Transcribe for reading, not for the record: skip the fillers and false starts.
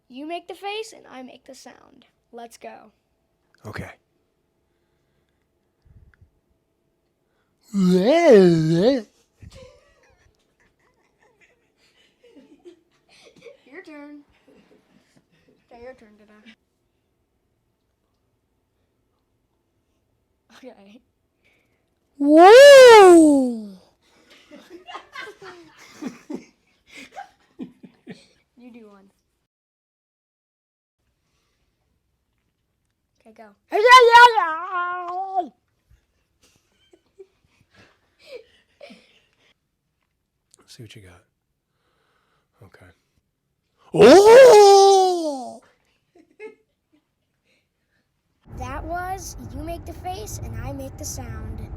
You make the face and I make the sound. Let's go. Okay. Your turn. Okay, your turn today. Okay. Whoa! You do one. Okay, go. Let's see what you got. Okay. Oh! That was You Make the Face and I Make the Sound.